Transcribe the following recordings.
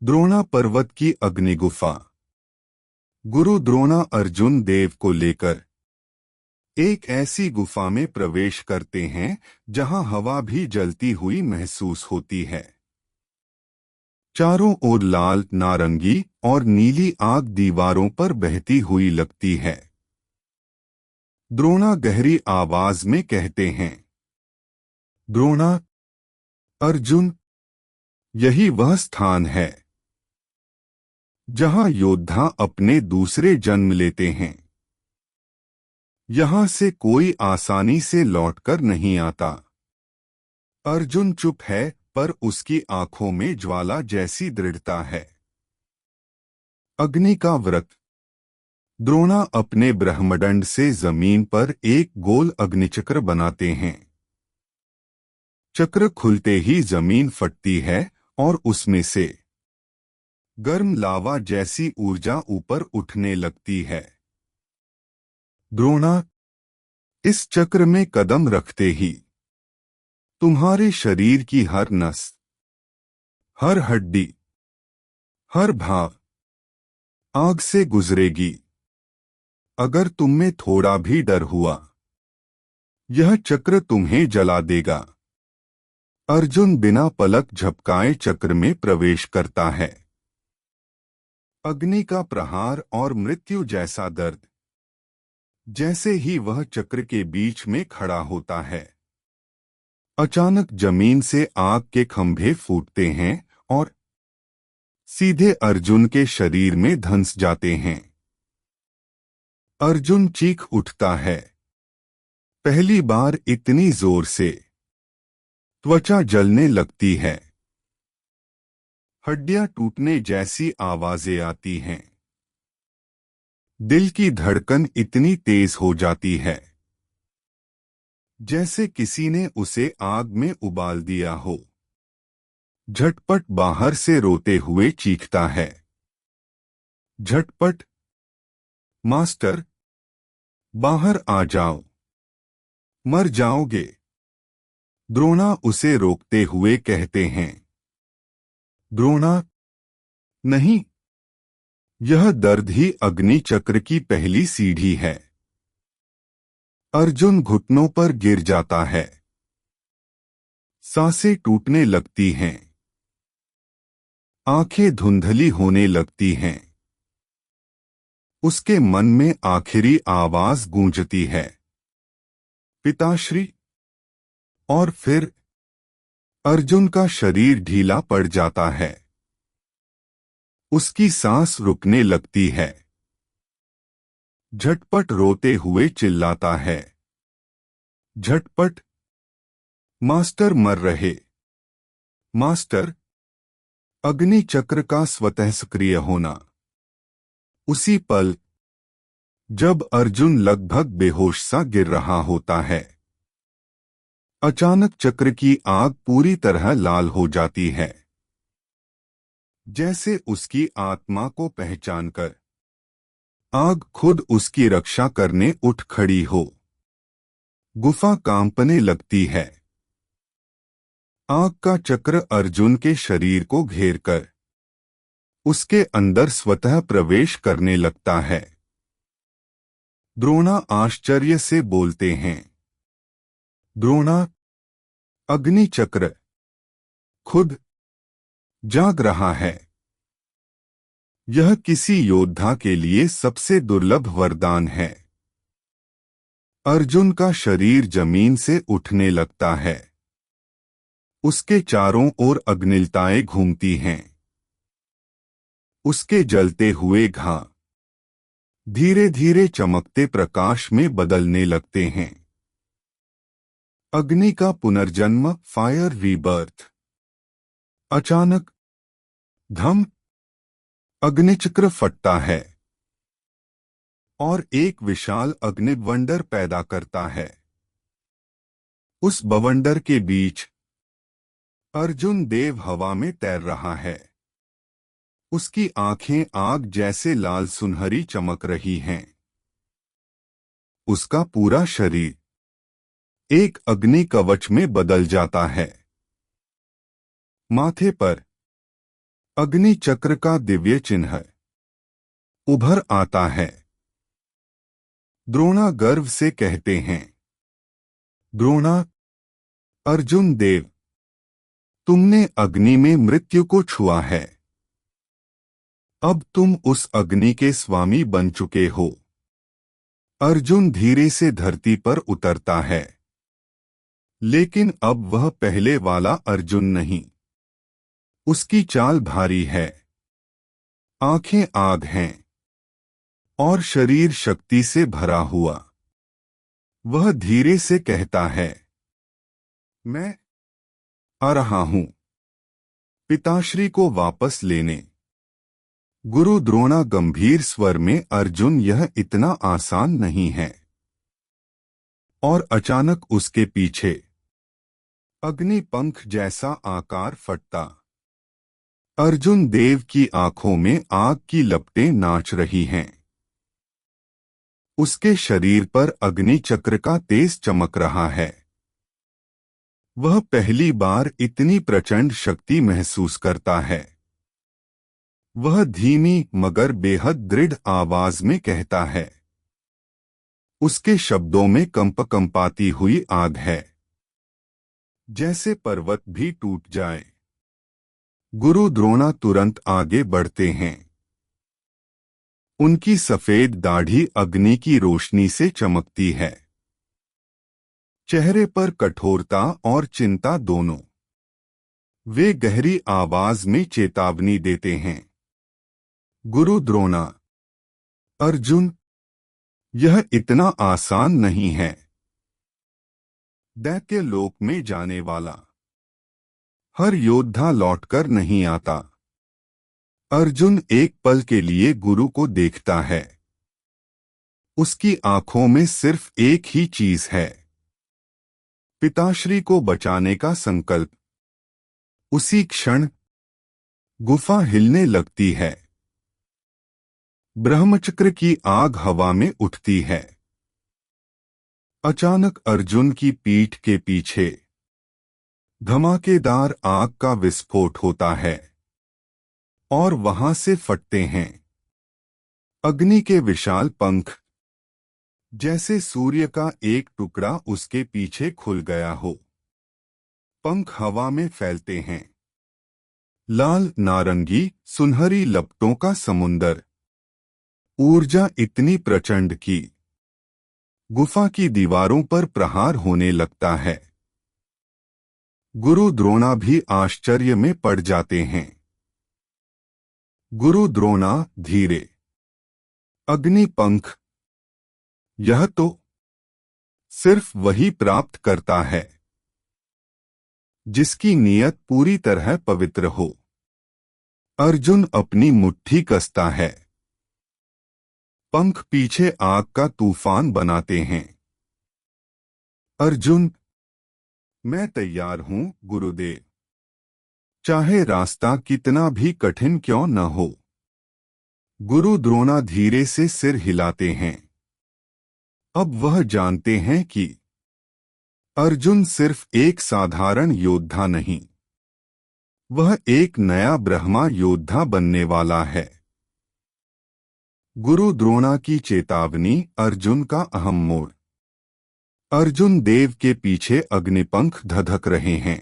द्रोणा पर्वत की अग्निगुफा। गुरु द्रोणा अर्जुन देव को लेकर एक ऐसी गुफा में प्रवेश करते हैं जहां हवा भी जलती हुई महसूस होती है। चारों ओर लाल, नारंगी और नीली आग दीवारों पर बहती हुई लगती है। द्रोणा गहरी आवाज में कहते हैं, द्रोणा, अर्जुन, यही वह स्थान है जहां योद्धा अपने दूसरे जन्म लेते हैं। यहां से कोई आसानी से लौटकर नहीं आता। अर्जुन चुप है, पर उसकी आंखों में ज्वाला जैसी दृढ़ता है। अग्नि का व्रत। द्रोणा अपने ब्रह्मदंड से जमीन पर एक गोल अग्निचक्र बनाते हैं। चक्र खुलते ही जमीन फटती है और उसमें से गर्म लावा जैसी ऊर्जा ऊपर उठने लगती है। द्रोणा, इस चक्र में कदम रखते ही तुम्हारे शरीर की हर नस, हर हड्डी, हर भाव आग से गुजरेगी। अगर तुम में थोड़ा भी डर हुआ, यह चक्र तुम्हें जला देगा। अर्जुन बिना पलक झपकाए चक्र में प्रवेश करता है। अग्नि का प्रहार और मृत्यु जैसा दर्द। जैसे ही वह चक्र के बीच में खड़ा होता है, अचानक जमीन से आग के खंभे फूटते हैं और सीधे अर्जुन के शरीर में धंस जाते हैं। अर्जुन चीख उठता है, पहली बार इतनी जोर से। त्वचा जलने लगती है, हड्डियां टूटने जैसी आवाजें आती हैं। दिल की धड़कन इतनी तेज हो जाती है जैसे किसी ने उसे आग में उबाल दिया हो। झटपट बाहर से रोते हुए चीखता है, झटपट, मास्टर, बाहर आ जाओ, मर जाओगे। द्रोणा उसे रोकते हुए कहते हैं, द्रोणा, नहीं, यह दर्द ही अग्नि चक्र की पहली सीढ़ी है। अर्जुन घुटनों पर गिर जाता है, सांसें टूटने लगती हैं, आंखें धुंधली होने लगती हैं। उसके मन में आखिरी आवाज गूंजती है, पिताश्री। और फिर अर्जुन का शरीर ढीला पड़ जाता है। उसकी सांस रुकने लगती है। झटपट रोते हुए चिल्लाता है, झटपट, मास्टर मर रहे, मास्टर। अग्नि चक्र का स्वतः सक्रिय होना। उसी पल जब अर्जुन लगभग बेहोश सा गिर रहा होता है, अचानक चक्र की आग पूरी तरह लाल हो जाती है। जैसे उसकी आत्मा को पहचानकर आग खुद उसकी रक्षा करने उठ खड़ी हो। गुफा कांपने लगती है। आग का चक्र अर्जुन के शरीर को घेरकर उसके अंदर स्वतः प्रवेश करने लगता है। द्रोणा आश्चर्य से बोलते हैं, द्रोणा, अग्नि चक्र खुद जाग रहा है। यह किसी योद्धा के लिए सबसे दुर्लभ वरदान है। अर्जुन का शरीर जमीन से उठने लगता है। उसके चारों ओर अग्निलताएं घूमती हैं। उसके जलते हुए घाव धीरे धीरे चमकते प्रकाश में बदलने लगते हैं। अग्नि का पुनर्जन्म, फायर रीबर्थ। अचानक धम, अग्निचक्र फटता है और एक विशाल अग्निबवंडर पैदा करता है। उस बवंडर के बीच अर्जुन देव हवा में तैर रहा है। उसकी आंखें आग जैसे लाल सुनहरी चमक रही हैं। उसका पूरा शरीर एक अग्नि कवच में बदल जाता है। माथे पर अग्नि चक्र का दिव्य चिन्ह उभर आता है। द्रोणा गर्व से कहते हैं, द्रोणा, अर्जुन देव, तुमने अग्नि में मृत्यु को छुआ है। अब तुम उस अग्नि के स्वामी बन चुके हो। अर्जुन धीरे से धरती पर उतरता है, लेकिन अब वह पहले वाला अर्जुन नहीं। उसकी चाल भारी है, आंखें आग हैं और शरीर शक्ति से भरा हुआ। वह धीरे से कहता है, मैं आ रहा हूं पिताश्री को वापस लेने। गुरु द्रोणा गंभीर स्वर में, अर्जुन यह इतना आसान नहीं है। और अचानक उसके पीछे अग्नि पंख जैसा आकार फटता। अर्जुन देव की आंखों में आग की लपटें नाच रही हैं। उसके शरीर पर अग्नि चक्र का तेज चमक रहा है। वह पहली बार इतनी प्रचंड शक्ति महसूस करता है। वह धीमी मगर बेहद दृढ़ आवाज में कहता है। उसके शब्दों में कंपाती हुई आग है, जैसे पर्वत भी टूट जाए। गुरु द्रोणा तुरंत आगे बढ़ते हैं। उनकी सफेद दाढ़ी अग्नि की रोशनी से चमकती है। चेहरे पर कठोरता और चिंता दोनों। वे गहरी आवाज में चेतावनी देते हैं, गुरु द्रोणा, अर्जुन, यह इतना आसान नहीं है। दैत्य लोक में जाने वाला हर योद्धा लौटकर नहीं आता। अर्जुन एक पल के लिए गुरु को देखता है। उसकी आंखों में सिर्फ एक ही चीज है, पिताश्री को बचाने का संकल्प। उसी क्षण गुफा हिलने लगती है। ब्रह्मचक्र की आग हवा में उठती है। अचानक अर्जुन की पीठ के पीछे धमाकेदार आग का विस्फोट होता है और वहां से फटते हैं अग्नि के विशाल पंख, जैसे सूर्य का एक टुकड़ा उसके पीछे खुल गया हो। पंख हवा में फैलते हैं, लाल नारंगी सुनहरी लपटों का समुंदर। ऊर्जा इतनी प्रचंड कि गुफा की दीवारों पर प्रहार होने लगता है। गुरु द्रोणा भी आश्चर्य में पड़ जाते हैं। गुरु द्रोणा धीरे, अग्नि पंख, यह तो सिर्फ वही प्राप्त करता है जिसकी नीयत पूरी तरह पवित्र हो। अर्जुन अपनी मुट्ठी कसता है। पंख पीछे आग का तूफान बनाते हैं। अर्जुन, मैं तैयार हूं गुरुदेव, चाहे रास्ता कितना भी कठिन क्यों न हो। गुरु द्रोणा धीरे से सिर हिलाते हैं। अब वह जानते हैं कि अर्जुन सिर्फ एक साधारण योद्धा नहीं, वह एक नया ब्रह्मा योद्धा बनने वाला है। गुरु द्रोणा की चेतावनी, अर्जुन का अहम मोड़। अर्जुन देव के पीछे अग्निपंख धधक रहे हैं।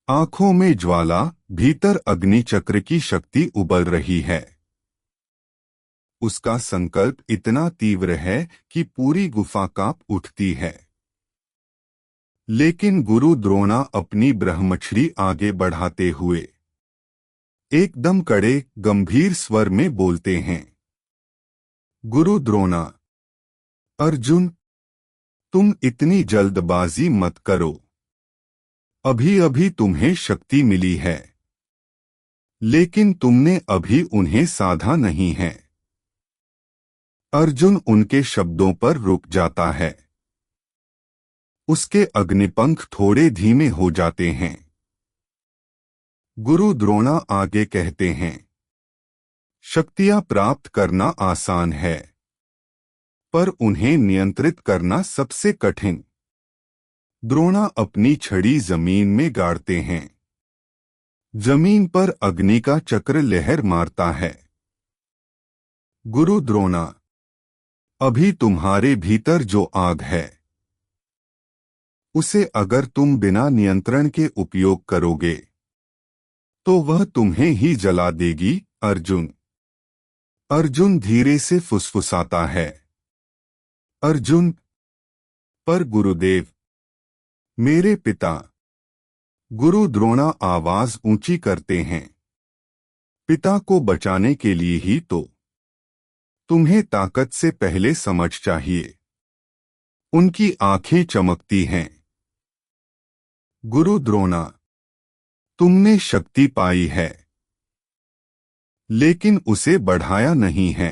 आंखों में ज्वाला, भीतर अग्नि चक्र की शक्ति उबल रही है। उसका संकल्प इतना तीव्र है कि पूरी गुफा कांप उठती है। लेकिन गुरु द्रोणा अपनी ब्रह्मछड़ी आगे बढ़ाते हुए एकदम कड़े गंभीर स्वर में बोलते हैं, गुरु द्रोणा, अर्जुन, तुम इतनी जल्दबाजी मत करो। अभी अभी तुम्हें शक्ति मिली है, लेकिन तुमने अभी उन्हें साधा नहीं है। अर्जुन उनके शब्दों पर रुक जाता है। उसके अग्निपंख थोड़े धीमे हो जाते हैं। गुरु द्रोणा आगे कहते हैं, शक्तियां प्राप्त करना आसान है, पर उन्हें नियंत्रित करना सबसे कठिन। द्रोणा अपनी छड़ी जमीन में गाड़ते हैं। जमीन पर अग्नि का चक्र लहर मारता है। गुरु द्रोणा, अभी तुम्हारे भीतर जो आग है, उसे अगर तुम बिना नियंत्रण के उपयोग करोगे तो वह तुम्हें ही जला देगी। अर्जुन। अर्जुन धीरे से फुसफुसाता है। अर्जुन, पर गुरुदेव, मेरे पिता। गुरु द्रोणा आवाज ऊंची करते हैं। पिता को बचाने के लिए ही तो तुम्हें ताकत से पहले समझ चाहिए। उनकी आंखें चमकती हैं। गुरु द्रोणा, तुमने शक्ति पाई है, लेकिन उसे बढ़ाया नहीं है।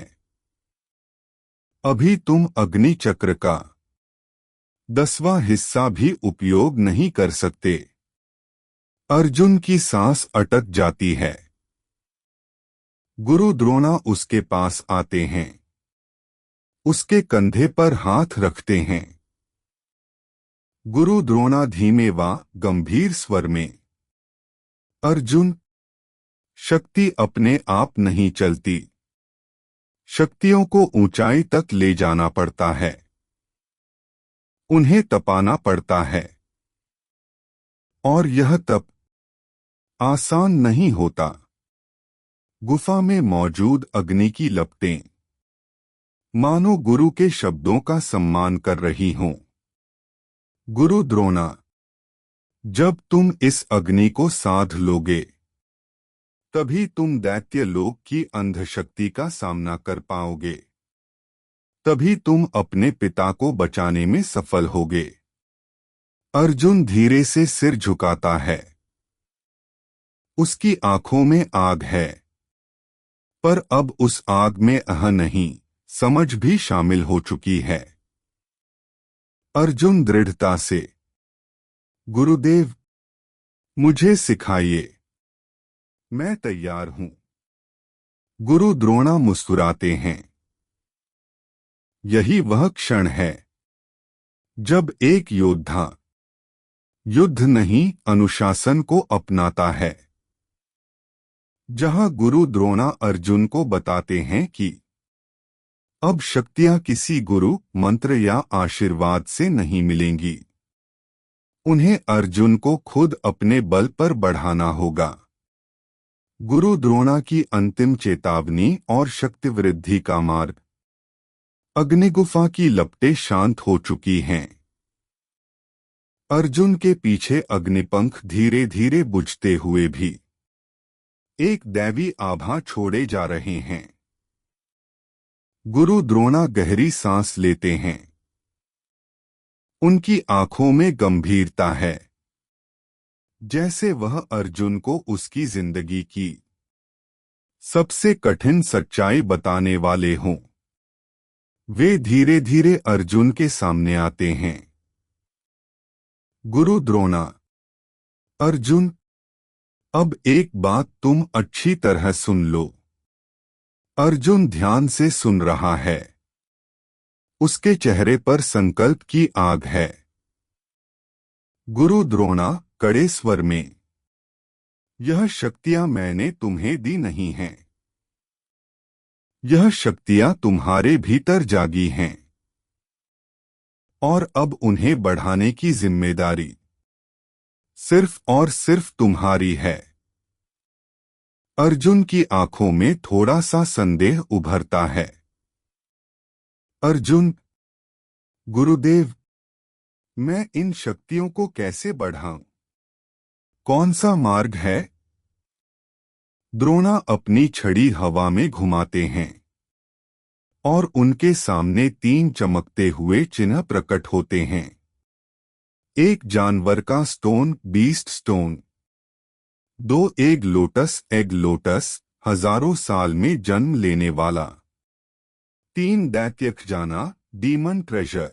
अभी तुम अग्नि चक्र का 10वां हिस्सा भी उपयोग नहीं कर सकते। अर्जुन की सांस अटक जाती है। गुरु द्रोणा उसके पास आते हैं। उसके कंधे पर हाथ रखते हैं। गुरु द्रोणा धीमे व गंभीर स्वर में, अर्जुन, शक्ति अपने आप नहीं चलती। शक्तियों को ऊंचाई तक ले जाना पड़ता है। उन्हें तपाना पड़ता है। और यह तप आसान नहीं होता। गुफा में मौजूद अग्नि की लपटें मानो गुरु के शब्दों का सम्मान कर रही हों। गुरु द्रोणा, जब तुम इस अग्नि को साध लोगे, तभी तुम दैत्य लोक की अंधशक्ति का सामना कर पाओगे। तभी तुम अपने पिता को बचाने में सफल होगे। अर्जुन धीरे से सिर झुकाता है। उसकी आंखों में आग है, पर अब उस आग में अह नहीं, समझ भी शामिल हो चुकी है। अर्जुन दृढ़ता से, गुरुदेव, मुझे सिखाइए, मैं तैयार हूं। गुरु द्रोणा मुस्कुराते हैं। यही वह क्षण है जब एक योद्धा युद्ध नहीं अनुशासन को अपनाता है। जहां गुरु द्रोणा अर्जुन को बताते हैं कि अब शक्तियां किसी गुरु मंत्र या आशीर्वाद से नहीं मिलेंगी। उन्हें अर्जुन को खुद अपने बल पर बढ़ाना होगा। गुरु द्रोणा की अंतिम चेतावनी और शक्ति वृद्धि का मार्ग। अग्निगुफा की लपटें शांत हो चुकी हैं। अर्जुन के पीछे अग्निपंख धीरे धीरे बुझते हुए भी एक दैवी आभा छोड़े जा रहे हैं। गुरु द्रोणा गहरी सांस लेते हैं। उनकी आंखों में गंभीरता है, जैसे वह अर्जुन को उसकी जिंदगी की सबसे कठिन सच्चाई बताने वाले हों। वे धीरे धीरे अर्जुन के सामने आते हैं। गुरु द्रोणा, अर्जुन, अब एक बात तुम अच्छी तरह सुन लो। अर्जुन ध्यान से सुन रहा है। उसके चेहरे पर संकल्प की आग है। गुरु द्रोणा कड़े स्वर में, यह शक्तियां मैंने तुम्हें दी नहीं हैं। यह शक्तियां तुम्हारे भीतर जागी हैं, और अब उन्हें बढ़ाने की जिम्मेदारी सिर्फ और सिर्फ तुम्हारी है। अर्जुन की आंखों में थोड़ा सा संदेह उभरता है। अर्जुन, गुरुदेव, मैं इन शक्तियों को कैसे बढ़ाऊं? कौन सा मार्ग है? द्रोणा अपनी छड़ी हवा में घुमाते हैं और उनके सामने 3 चमकते हुए चिन्ह प्रकट होते हैं। एक जानवर का stone, beast stone. 2 egg lotus, हजारों साल में जन्म लेने वाला। 3 दैत्य खजाना, डीमन ट्रेजर।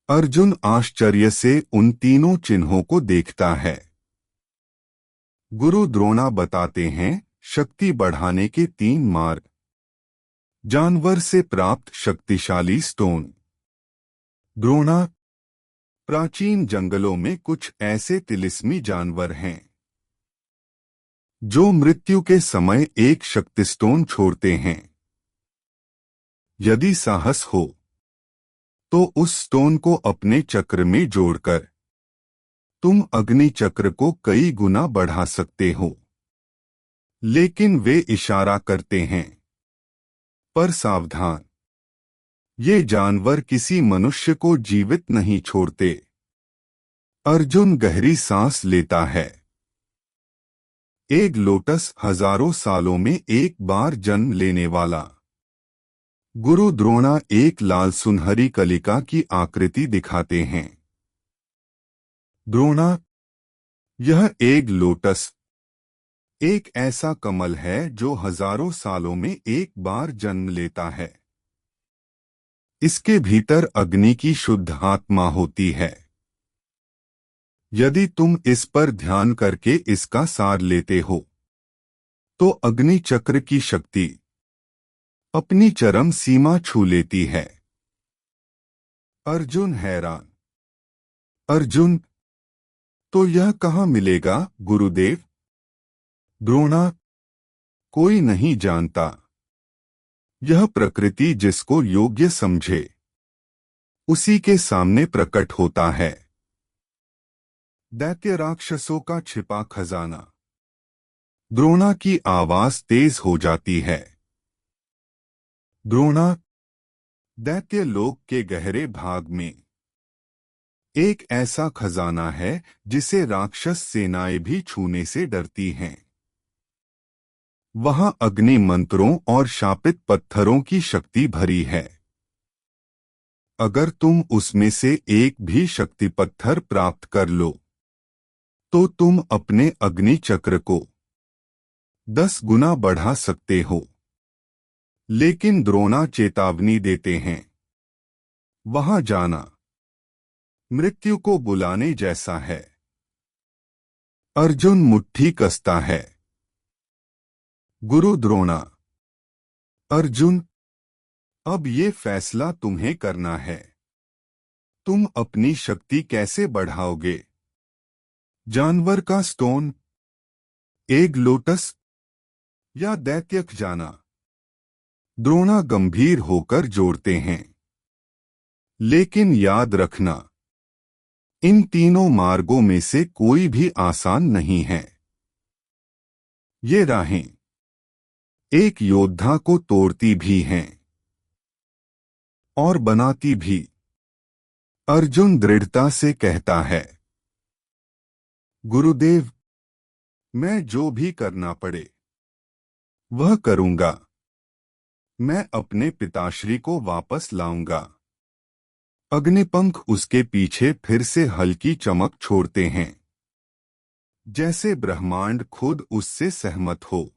अर्जुन आश्चर्य से उन तीनों चिन्हों को देखता है। गुरु द्रोणा बताते हैं शक्ति बढ़ाने के 3 मार्ग। जानवर से प्राप्त शक्तिशाली स्टोन। द्रोणा, प्राचीन जंगलों में कुछ ऐसे तिलिस्मी जानवर हैं जो मृत्यु के समय एक शक्तिस्टोन छोड़ते हैं। यदि साहस हो तो उस स्टोन को अपने चक्र में जोड़कर तुम अग्नि चक्र को कई गुना बढ़ा सकते हो। लेकिन वे इशारा करते हैं, पर सावधान, ये जानवर किसी मनुष्य को जीवित नहीं छोड़ते। अर्जुन गहरी सांस लेता है। एक लोटस हजारों सालों में एक बार जन्म लेने वाला। गुरु द्रोणा एक लाल सुनहरी कलिका की आकृति दिखाते हैं। द्रोणा, यह एक लोटस, एक ऐसा कमल है जो हजारों सालों में एक बार जन्म लेता है। इसके भीतर अग्नि की शुद्ध आत्मा होती है। यदि तुम इस पर ध्यान करके इसका सार लेते हो तो अग्नि चक्र की शक्ति अपनी चरम सीमा छू लेती है। अर्जुन हैरान, अर्जुन, तो यह कहाँ मिलेगा गुरुदेव? द्रोणा, कोई नहीं जानता। यह प्रकृति जिसको योग्य समझे उसी के सामने प्रकट होता है। दैत्य राक्षसों का छिपा खजाना। द्रोणा की आवाज तेज हो जाती है। द्रोणा, दैत्य लोक के गहरे भाग में एक ऐसा खजाना है जिसे राक्षस सेनाएं भी छूने से डरती हैं। वहां अग्नि मंत्रों और शापित पत्थरों की शक्ति भरी है। अगर तुम उसमें से एक भी शक्ति पत्थर प्राप्त कर लो तो तुम अपने अग्नि चक्र को 10 गुना बढ़ा सकते हो। लेकिन द्रोणा चेतावनी देते हैं, वहां जाना मृत्यु को बुलाने जैसा है। अर्जुन मुट्ठी कसता है। गुरु द्रोणा, अर्जुन, अब ये फैसला तुम्हें करना है। तुम अपनी शक्ति कैसे बढ़ाओगे? जानवर का स्टोन, एक लोटस या दैत्यक जाना? द्रोणा गंभीर होकर जोड़ते हैं। लेकिन याद रखना, इन तीनों मार्गों में से कोई भी आसान नहीं है। ये राहें एक योद्धा को तोड़ती भी हैं और बनाती भी। अर्जुन दृढ़ता से कहता है, गुरुदेव, मैं जो भी करना पड़े वह करूंगा। मैं अपने पिताश्री को वापस लाऊंगा। अग्निपंख उसके पीछे फिर से हल्की चमक छोड़ते हैं, जैसे ब्रह्मांड खुद उससे सहमत हो।